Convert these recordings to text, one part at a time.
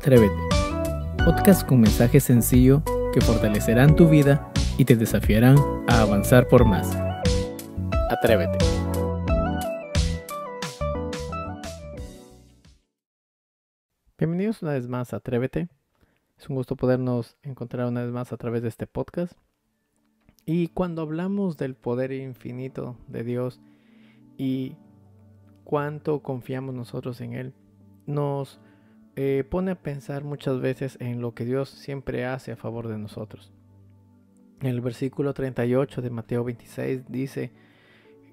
Atrévete, podcast con mensajes sencillos que fortalecerán tu vida y te desafiarán a avanzar por más. Atrévete. Bienvenidos una vez más a Atrévete. Es un gusto podernos encontrar una vez más a través de este podcast. Y cuando hablamos del poder infinito de Dios y cuánto confiamos nosotros en Él, nos pone a pensar muchas veces en lo que Dios siempre hace a favor de nosotros. En el versículo 38 de Mateo 26 dice,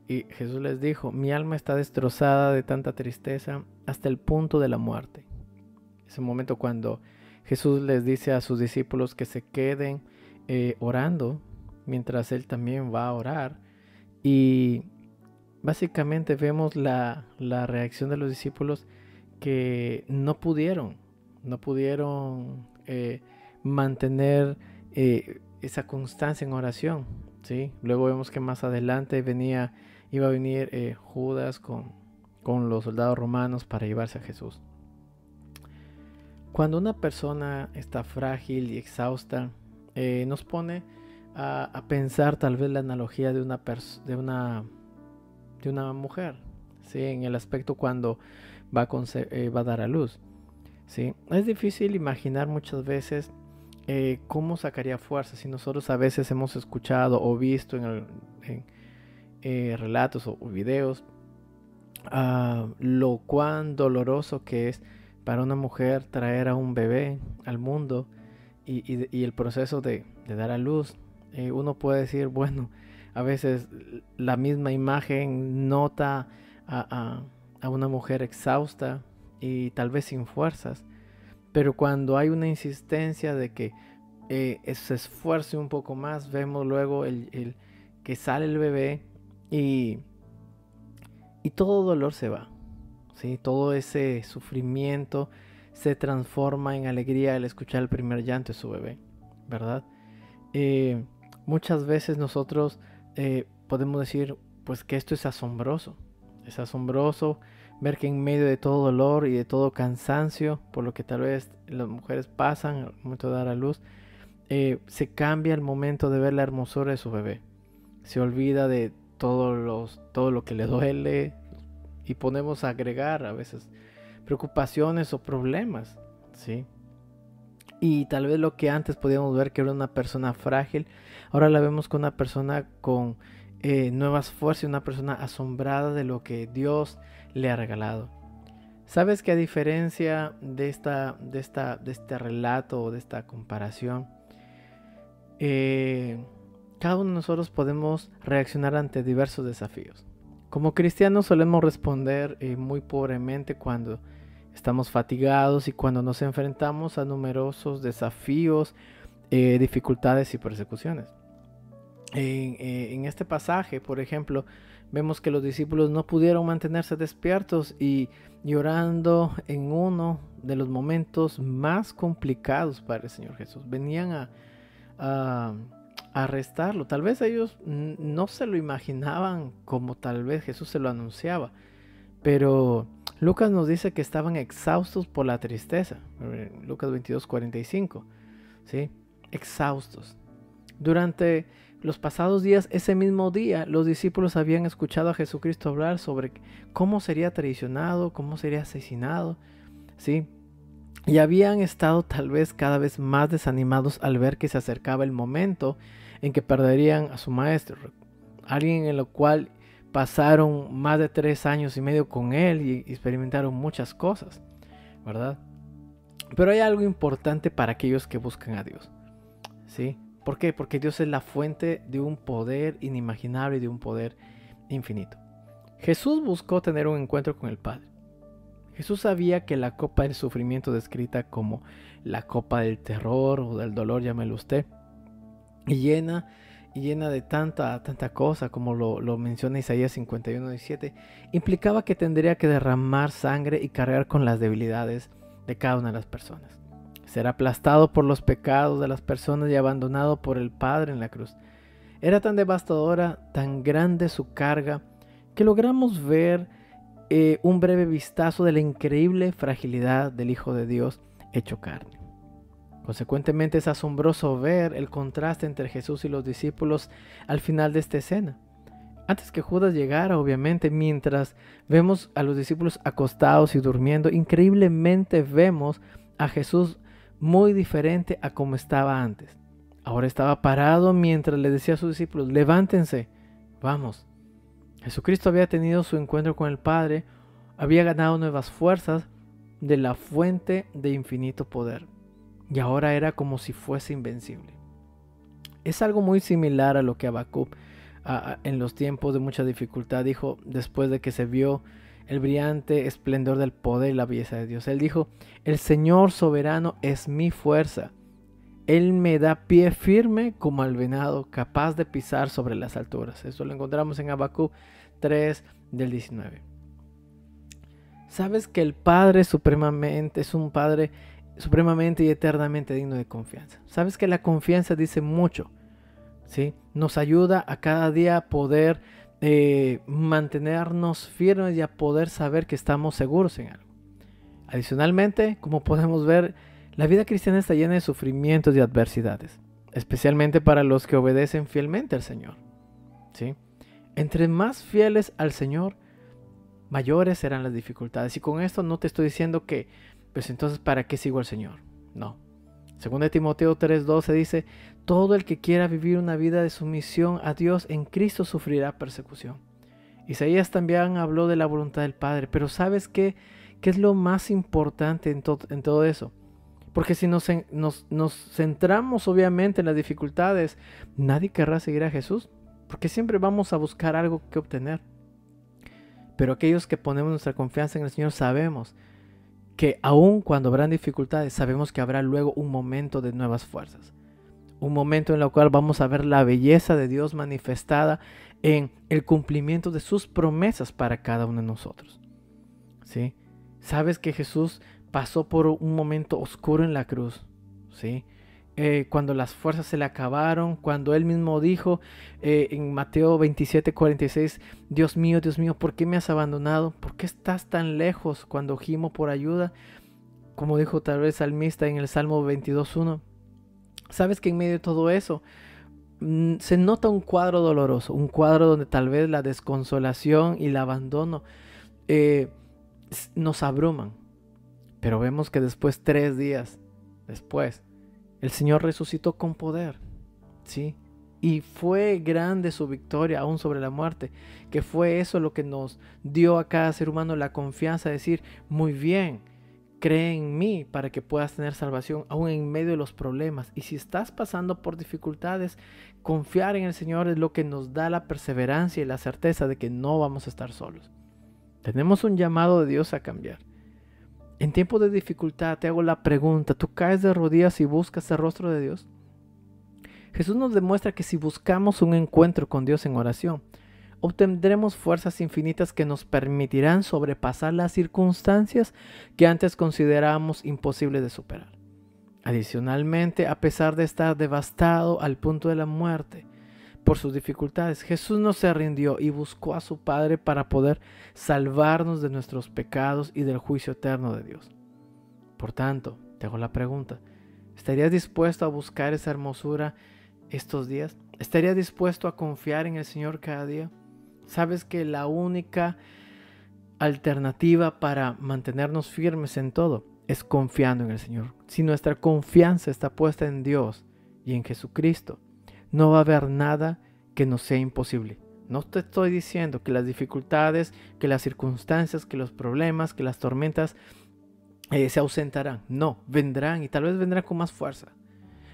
y Jesús les dijo, mi alma está destrozada de tanta tristeza hasta el punto de la muerte. Es un momento cuando Jesús les dice a sus discípulos que se queden orando, mientras Él también va a orar. Y básicamente vemos la reacción de los discípulos que no pudieron mantener esa constancia en oración, ¿sí? Luego vemos que más adelante iba a venir Judas con los soldados romanos para llevarse a Jesús. Cuando una persona está frágil y exhausta, nos pone a pensar tal vez la analogía de una mujer, ¿sí? En el aspecto cuando va a dar a luz, ¿sí? Es difícil imaginar muchas veces cómo sacaría fuerza si nosotros a veces hemos escuchado o visto en relatos o videos lo cuán doloroso que es para una mujer traer a un bebé al mundo y el proceso de dar a luz. Uno puede decir, bueno, a veces la misma imagen nota a una mujer exhausta y tal vez sin fuerzas, pero cuando hay una insistencia de que se esfuerce un poco más, vemos luego el que sale el bebé y todo dolor se va, ¿sí? Todo ese sufrimiento se transforma en alegría al escuchar el primer llanto de su bebé, ¿verdad? Muchas veces nosotros podemos decir pues que esto es asombroso ver que en medio de todo dolor y de todo cansancio, por lo que tal vez las mujeres pasan al momento de dar a luz, se cambia el momento de ver la hermosura de su bebé. Se olvida de todo lo que le duele y ponemos a agregar a veces preocupaciones o problemas, ¿sí? Y tal vez lo que antes podíamos ver que era una persona frágil, ahora la vemos con una persona con nuevas fuerzas y una persona asombrada de lo que Dios le ha regalado. ¿Sabes que a diferencia de este relato o de esta comparación, cada uno de nosotros podemos reaccionar ante diversos desafíos? Como cristianos solemos responder muy pobremente cuando estamos fatigados y cuando nos enfrentamos a numerosos desafíos, dificultades y persecuciones. En este pasaje, por ejemplo, vemos que los discípulos no pudieron mantenerse despiertos y orando en uno de los momentos más complicados para el Señor Jesús. Venían a arrestarlo. Tal vez ellos no se lo imaginaban como tal vez Jesús se lo anunciaba, pero Lucas nos dice que estaban exhaustos por la tristeza. Lucas 22:45, ¿sí? Exhaustos. Durante los pasados días, ese mismo día, los discípulos habían escuchado a Jesucristo hablar sobre cómo sería traicionado, cómo sería asesinado, ¿sí? Y habían estado tal vez cada vez más desanimados al ver que se acercaba el momento en que perderían a su maestro, alguien en lo cual pasaron más de 3 años y medio con él y experimentaron muchas cosas, ¿verdad? Pero hay algo importante para aquellos que buscan a Dios, ¿sí? ¿Por qué? Porque Dios es la fuente de un poder inimaginable y de un poder infinito. Jesús buscó tener un encuentro con el Padre. Jesús sabía que la copa del sufrimiento descrita como la copa del terror o del dolor, llámelo usted, y llena de tanta cosa como lo menciona Isaías 51:17, implicaba que tendría que derramar sangre y cargar con las debilidades de cada una de las personas. Ser aplastado por los pecados de las personas y abandonado por el Padre en la cruz. Era tan devastadora, tan grande su carga, que logramos ver un breve vistazo de la increíble fragilidad del Hijo de Dios hecho carne. Consecuentemente es asombroso ver el contraste entre Jesús y los discípulos al final de esta escena. Antes que Judas llegara, obviamente, mientras vemos a los discípulos acostados y durmiendo, increíblemente vemos a Jesús muy diferente a como estaba antes. Ahora estaba parado mientras le decía a sus discípulos: levántense, vamos. Jesucristo había tenido su encuentro con el Padre, había ganado nuevas fuerzas de la fuente de infinito poder, y ahora era como si fuese invencible. Es algo muy similar a lo que Habacuc en los tiempos de mucha dificultad dijo después de que se vio el brillante esplendor del poder y la belleza de Dios. Él dijo: el Señor soberano es mi fuerza. Él me da pie firme como al venado, capaz de pisar sobre las alturas. Eso lo encontramos en Habacuc 3 del 19. Sabes que el Padre supremamente es un Padre supremamente y eternamente digno de confianza. Sabes que la confianza dice mucho, ¿sí? Nos ayuda a cada día poder mantenernos firmes y a poder saber que estamos seguros en algo. Adicionalmente, como podemos ver, la vida cristiana está llena de sufrimientos y adversidades, especialmente para los que obedecen fielmente al Señor, ¿sí? Entre más fieles al Señor, mayores serán las dificultades. Y con esto no te estoy diciendo que, pues entonces, ¿para qué sigo al Señor? No. Según Timoteo 3:12 dice: todo el que quiera vivir una vida de sumisión a Dios en Cristo sufrirá persecución. Isaías también habló de la voluntad del Padre, pero ¿sabes qué es lo más importante en todo eso? Porque si nos centramos obviamente en las dificultades, nadie querrá seguir a Jesús, porque siempre vamos a buscar algo que obtener. Pero aquellos que ponemos nuestra confianza en el Señor sabemos que aun cuando habrán dificultades, sabemos que habrá luego un momento de nuevas fuerzas. Un momento en el cual vamos a ver la belleza de Dios manifestada en el cumplimiento de sus promesas para cada uno de nosotros, ¿sí? Sabes que Jesús pasó por un momento oscuro en la cruz, ¿sí? Cuando las fuerzas se le acabaron, cuando él mismo dijo en Mateo 27:46, Dios mío, ¿por qué me has abandonado? ¿Por qué estás tan lejos? Cuando gimo por ayuda, como dijo tal vez el salmista en el Salmo 22:1. Sabes que en medio de todo eso se nota un cuadro doloroso, un cuadro donde tal vez la desconsolación y el abandono nos abruman. Pero vemos que después, 3 días después, el Señor resucitó con poder, ¿sí? Y fue grande su victoria aún sobre la muerte, que fue eso lo que nos dio a cada ser humano la confianza de decir: muy bien, cree en mí para que puedas tener salvación aún en medio de los problemas. Y si estás pasando por dificultades, confiar en el Señor es lo que nos da la perseverancia y la certeza de que no vamos a estar solos. Tenemos un llamado de Dios a cambiar. En tiempos de dificultad te hago la pregunta: ¿tú caes de rodillas y buscas el rostro de Dios? Jesús nos demuestra que si buscamos un encuentro con Dios en oración, obtendremos fuerzas infinitas que nos permitirán sobrepasar las circunstancias que antes considerábamos imposibles de superar. Adicionalmente, a pesar de estar devastado al punto de la muerte por sus dificultades, Jesús no se rindió y buscó a su Padre para poder salvarnos de nuestros pecados y del juicio eterno de Dios. Por tanto, te hago la pregunta: ¿estarías dispuesto a buscar esa hermosura estos días? ¿Estarías dispuesto a confiar en el Señor cada día? Sabes que la única alternativa para mantenernos firmes en todo es confiando en el Señor. Si nuestra confianza está puesta en Dios y en Jesucristo, no va a haber nada que nos sea imposible. No te estoy diciendo que las dificultades, que las circunstancias, que los problemas, que las tormentas se ausentarán. No, vendrán y tal vez vendrán con más fuerza.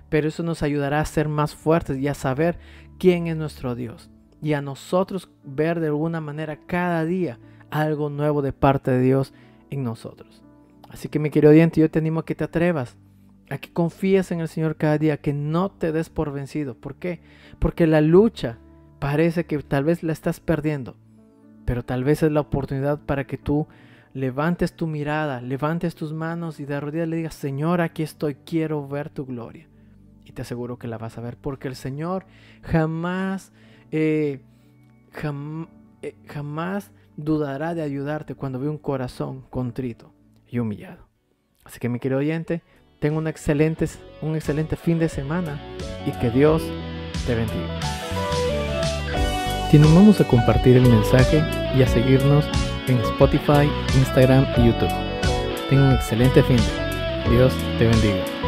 Pero eso nos ayudará a ser más fuertes y a saber quién es nuestro Dios. Y a nosotros ver de alguna manera cada día algo nuevo de parte de Dios en nosotros. Así que mi querido oyente, yo te animo a que te atrevas, a que confíes en el Señor cada día, que no te des por vencido. ¿Por qué? Porque la lucha parece que tal vez la estás perdiendo, pero tal vez es la oportunidad para que tú levantes tu mirada, levantes tus manos y de rodillas le digas: Señor, aquí estoy, quiero ver tu gloria. Y te aseguro que la vas a ver, porque el Señor jamás dudará de ayudarte cuando ve un corazón contrito y humillado. Así que mi querido oyente, ten un excelente fin de semana y que Dios te bendiga. Te animamos a compartir el mensaje y a seguirnos en Spotify, Instagram y YouTube. Ten un excelente fin. Dios te bendiga.